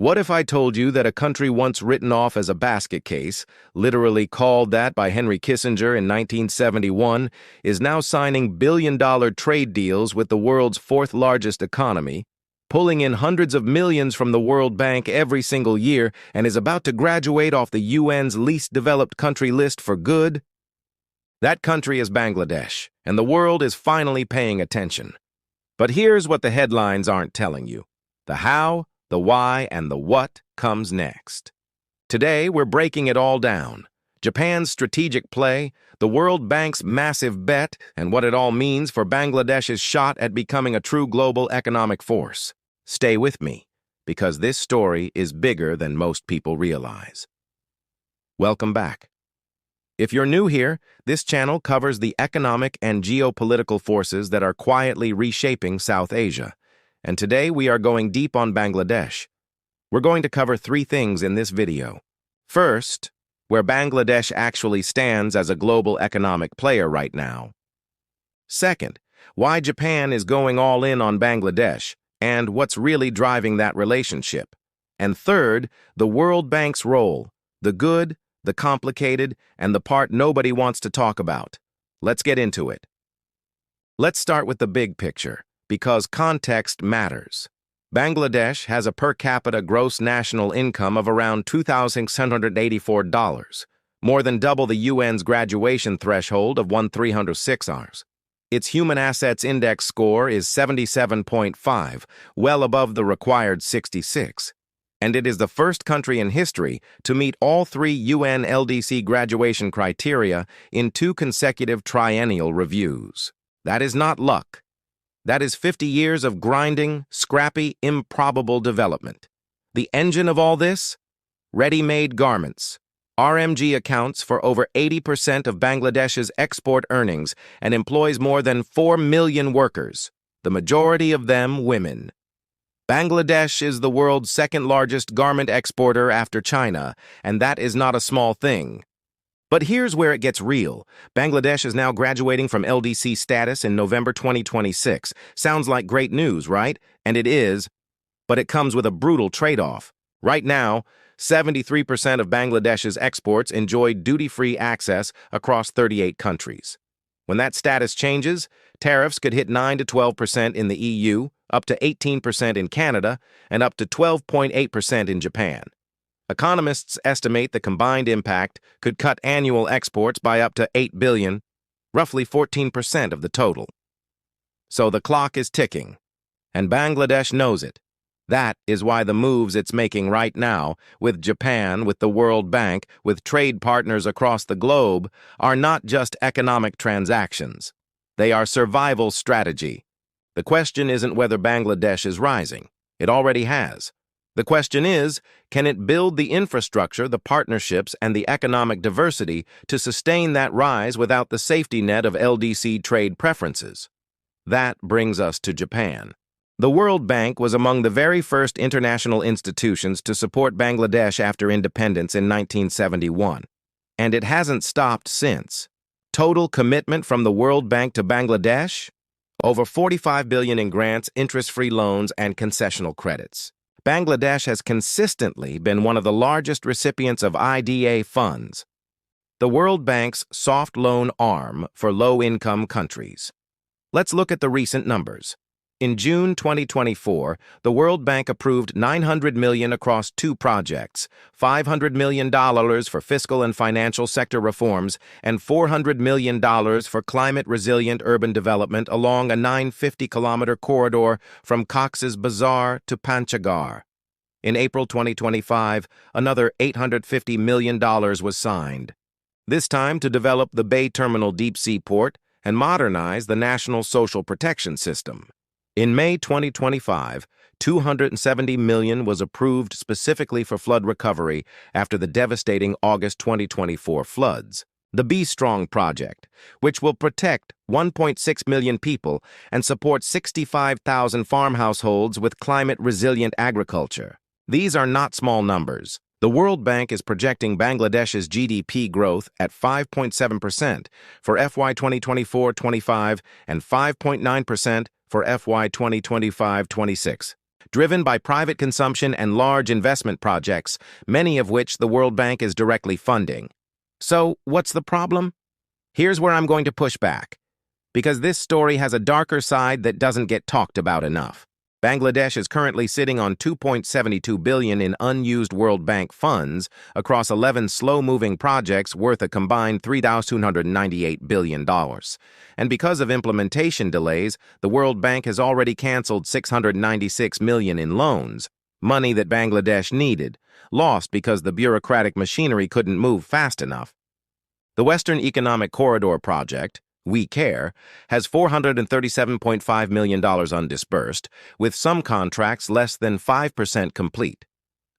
What if I told you that a country once written off as a basket case, literally called that by Henry Kissinger in 1971, is now signing billion-dollar trade deals with the world's fourth-largest economy, pulling in hundreds of millions from the World Bank every single year, and is about to graduate off the UN's least developed country list for good? That country is Bangladesh, and the world is finally paying attention. But here's what the headlines aren't telling you: the how, the why, and the what comes next. Today, we're breaking it all down. Japan's strategic play, the World Bank's massive bet, and what it all means for Bangladesh's shot at becoming a true global economic force. Stay with me, because this story is bigger than most people realize. Welcome back. If you're new here, this channel covers the economic and geopolitical forces that are quietly reshaping South Asia. And today we are going deep on Bangladesh. We're going to cover three things in this video. First, where Bangladesh actually stands as a global economic player right now. Second, why Japan is going all in on Bangladesh and what's really driving that relationship. And third, the World Bank's role, the good, the complicated, and the part nobody wants to talk about. Let's get into it. Let's start with the big picture, because context matters. Bangladesh has a per capita gross national income of around $2,684, more than double the UN's graduation threshold of 1,306 hours. Its Human Assets Index score is 77.5, well above the required 66. And it is the first country in history to meet all three UN LDC graduation criteria in 2 consecutive triennial reviews. That is not luck. That is 50 years of grinding, scrappy, improbable development. The engine of all this? Ready-made garments. RMG accounts for over 80% of Bangladesh's export earnings and employs more than 4 million workers, the majority of them women. Bangladesh is the world's second-largest garment exporter after China, and that is not a small thing. But here's where it gets real. Bangladesh is now graduating from LDC status in November 2026. Sounds like great news, right? And it is, but it comes with a brutal trade-off. Right now, 73% of Bangladesh's exports enjoy duty-free access across 38 countries. When that status changes, tariffs could hit 9 to 12% in the EU, up to 18% in Canada, and up to 12.8% in Japan. Economists estimate the combined impact could cut annual exports by up to $8 billion, roughly 14% of the total. So the clock is ticking, and Bangladesh knows it. That is why the moves it's making right now, with Japan, with the World Bank, with trade partners across the globe, are not just economic transactions. They are survival strategy. The question isn't whether Bangladesh is rising. It already has. The question is, can it build the infrastructure, the partnerships, and the economic diversity to sustain that rise without the safety net of LDC trade preferences? That brings us to Japan. The World Bank was among the very first international institutions to support Bangladesh after independence in 1971, and it hasn't stopped since. Total commitment from the World Bank to Bangladesh? Over $45 billion in grants, interest-free loans, and concessional credits. Bangladesh has consistently been one of the largest recipients of IDA funds, the World Bank's soft loan arm for low-income countries. Let's look at the recent numbers. In June 2024, the World Bank approved $900 million across 2 projects, $500 million for fiscal and financial sector reforms, and $400 million for climate-resilient urban development along a 950-kilometer corridor from Cox's Bazar to Panchgarh. In April 2025, another $850 million was signed, this time to develop the Bay Terminal deep-sea port and modernize the national social protection system. In May 2025, $270 million was approved specifically for flood recovery after the devastating August 2024 floods. The Be Strong project, which will protect 1.6 million people and support 65,000 farm households with climate-resilient agriculture. These are not small numbers. The World Bank is projecting Bangladesh's GDP growth at 5.7% for FY 2024-25 and 5.9% for FY 2025-26. driven by private consumption and large investment projects, many of which the World Bank is directly funding. So, what's the problem? Here's where I'm going to push back, because this story has a darker side that doesn't get talked about enough. Bangladesh is currently sitting on $2.72 billion in unused World Bank funds across 11 slow-moving projects worth a combined $3,298 billion. And because of implementation delays, the World Bank has already canceled $696 million in loans, money that Bangladesh needed, lost because the bureaucratic machinery couldn't move fast enough. The Western Economic Corridor project, We Care, has $437.5 million undisbursed, with some contracts less than 5% complete.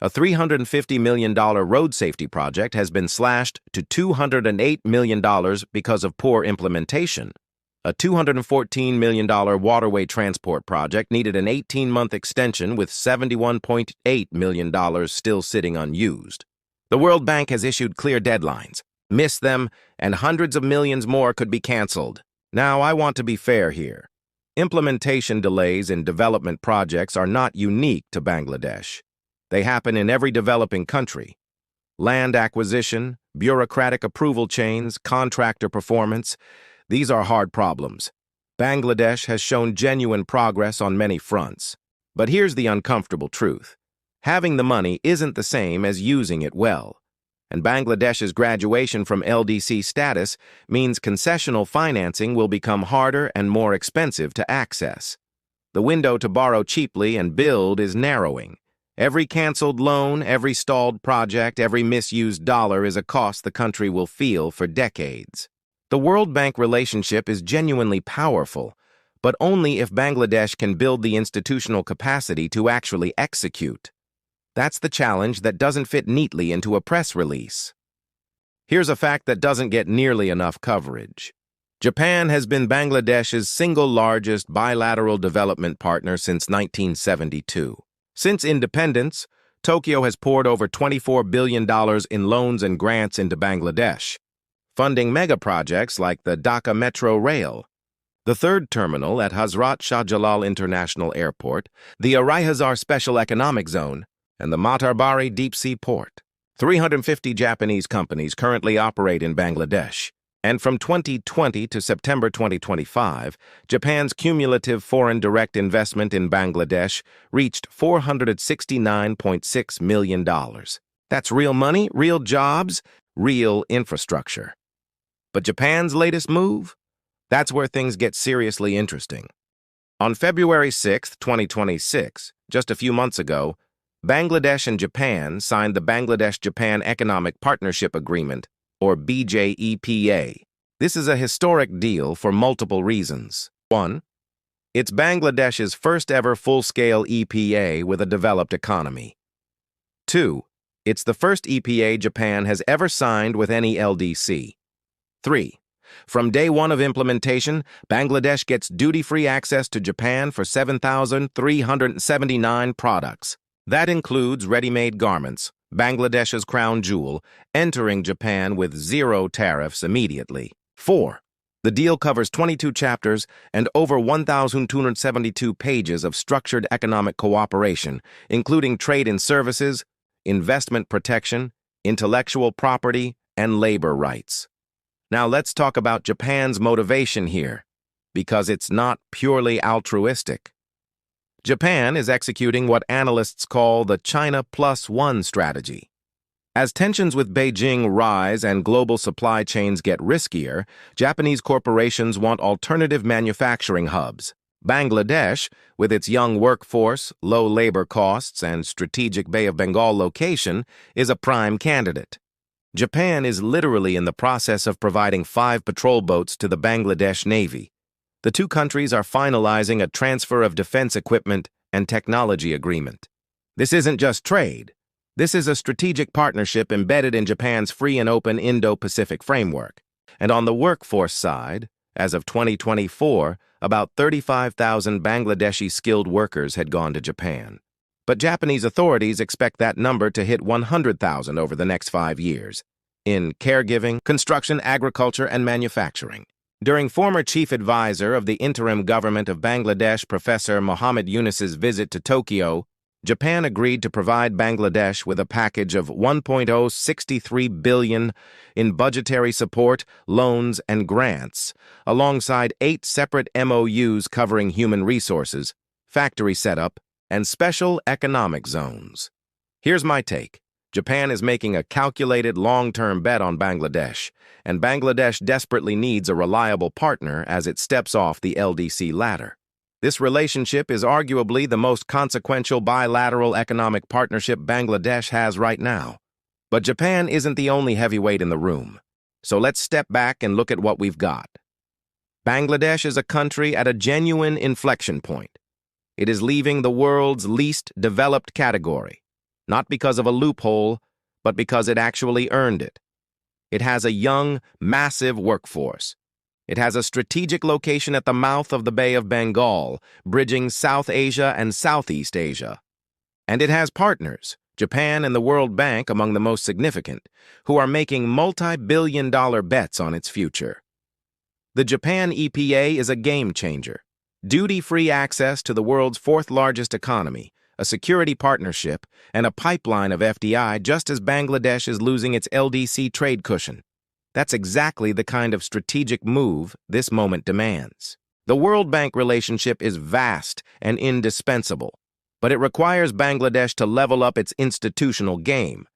A $350 million road safety project has been slashed to $208 million because of poor implementation. A $214 million waterway transport project needed an 18-month extension with $71.8 million still sitting unused. The World Bank has issued clear deadlines. Miss them, and hundreds of millions more could be canceled. Now, I want to be fair here. Implementation delays in development projects are not unique to Bangladesh. They happen in every developing country. Land acquisition, bureaucratic approval chains, contractor performance, these are hard problems. Bangladesh has shown genuine progress on many fronts. But here's the uncomfortable truth. Having the money isn't the same as using it well. And Bangladesh's graduation from LDC status means concessional financing will become harder and more expensive to access. The window to borrow cheaply and build is narrowing. Every canceled loan, every stalled project, every misused dollar is a cost the country will feel for decades. The World Bank relationship is genuinely powerful, but only if Bangladesh can build the institutional capacity to actually execute. That's the challenge that doesn't fit neatly into a press release. Here's a fact that doesn't get nearly enough coverage. Japan has been Bangladesh's single largest bilateral development partner since 1972. Since independence, Tokyo has poured over $24 billion in loans and grants into Bangladesh, funding mega-projects like the Dhaka Metro Rail, the third terminal at Hazrat Shah Jalal International Airport, the Arihazar Special Economic Zone, and the Matarbari Deep-Sea Port. 350 Japanese companies currently operate in Bangladesh, and from 2020 to September 2025, Japan's cumulative foreign direct investment in Bangladesh reached $469.6 million. That's real money, real jobs, real infrastructure. But Japan's latest move? That's where things get seriously interesting. On February 6, 2026, just a few months ago, Bangladesh and Japan signed the Bangladesh-Japan Economic Partnership Agreement, or BJEPA. This is a historic deal for multiple reasons. 1. It's Bangladesh's first-ever full-scale EPA with a developed economy. 2. It's the first EPA Japan has ever signed with any LDC. 3. From day one of implementation, Bangladesh gets duty-free access to Japan for 7,379 products. That includes ready-made garments, Bangladesh's crown jewel, entering Japan with 0 tariffs immediately. 4. The deal covers 22 chapters and over 1,272 pages of structured economic cooperation, including trade and services, investment protection, intellectual property, and labor rights. Now let's talk about Japan's motivation here, because it's not purely altruistic. Japan is executing what analysts call the China Plus One strategy. As tensions with Beijing rise and global supply chains get riskier, Japanese corporations want alternative manufacturing hubs. Bangladesh, with its young workforce, low labor costs, and strategic Bay of Bengal location, is a prime candidate. Japan is literally in the process of providing 5 patrol boats to the Bangladesh Navy. The two countries are finalizing a transfer of defense equipment and technology agreement. This isn't just trade. This is a strategic partnership embedded in Japan's free and open Indo-Pacific framework. And on the workforce side, as of 2024, about 35,000 Bangladeshi skilled workers had gone to Japan. But Japanese authorities expect that number to hit 100,000 over the next 5 years, in caregiving, construction, agriculture, and manufacturing. During former chief advisor of the interim government of Bangladesh, Professor Mohammed Yunus's visit to Tokyo, Japan agreed to provide Bangladesh with a package of $1.063 billion in budgetary support, loans, and grants, alongside 8 separate MOUs covering human resources, factory setup, and special economic zones. Here's my take. Japan is making a calculated long-term bet on Bangladesh, and Bangladesh desperately needs a reliable partner as it steps off the LDC ladder. This relationship is arguably the most consequential bilateral economic partnership Bangladesh has right now. But Japan isn't the only heavyweight in the room. So let's step back and look at what we've got. Bangladesh is a country at a genuine inflection point. It is leaving the world's least developed category, not because of a loophole, but because it actually earned it. It has a young, massive workforce. It has a strategic location at the mouth of the Bay of Bengal, bridging South Asia and Southeast Asia. And it has partners, Japan and the World Bank among the most significant, who are making multi-billion-dollar bets on its future. The Japan EPA is a game changer. Duty-free access to the world's fourth-largest economy, a security partnership, and a pipeline of FDI just as Bangladesh is losing its LDC trade cushion. That's exactly the kind of strategic move this moment demands. The World Bank relationship is vast and indispensable, but it requires Bangladesh to level up its institutional game.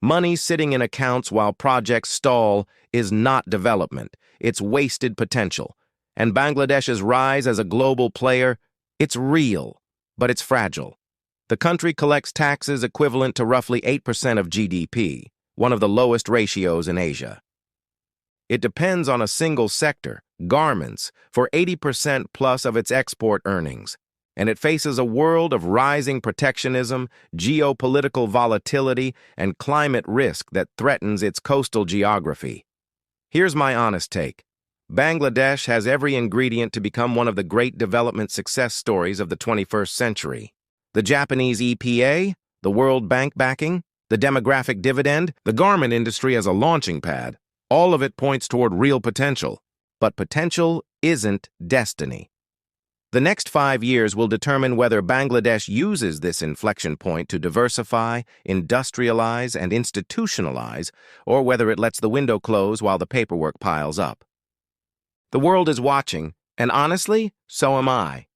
Money sitting in accounts while projects stall is not development, it's wasted potential. And Bangladesh's rise as a global player, it's real, but it's fragile. The country collects taxes equivalent to roughly 8% of GDP, one of the lowest ratios in Asia. It depends on a single sector, garments, for 80% plus of its export earnings, and it faces a world of rising protectionism, geopolitical volatility, and climate risk that threatens its coastal geography. Here's my honest take. Bangladesh has every ingredient to become one of the great development success stories of the 21st century. The Japanese EPA, the World Bank backing, the demographic dividend, the garment industry as a launching pad, all of it points toward real potential. But potential isn't destiny. The next 5 years will determine whether Bangladesh uses this inflection point to diversify, industrialize, and institutionalize, or whether it lets the window close while the paperwork piles up. The world is watching, and honestly, so am I.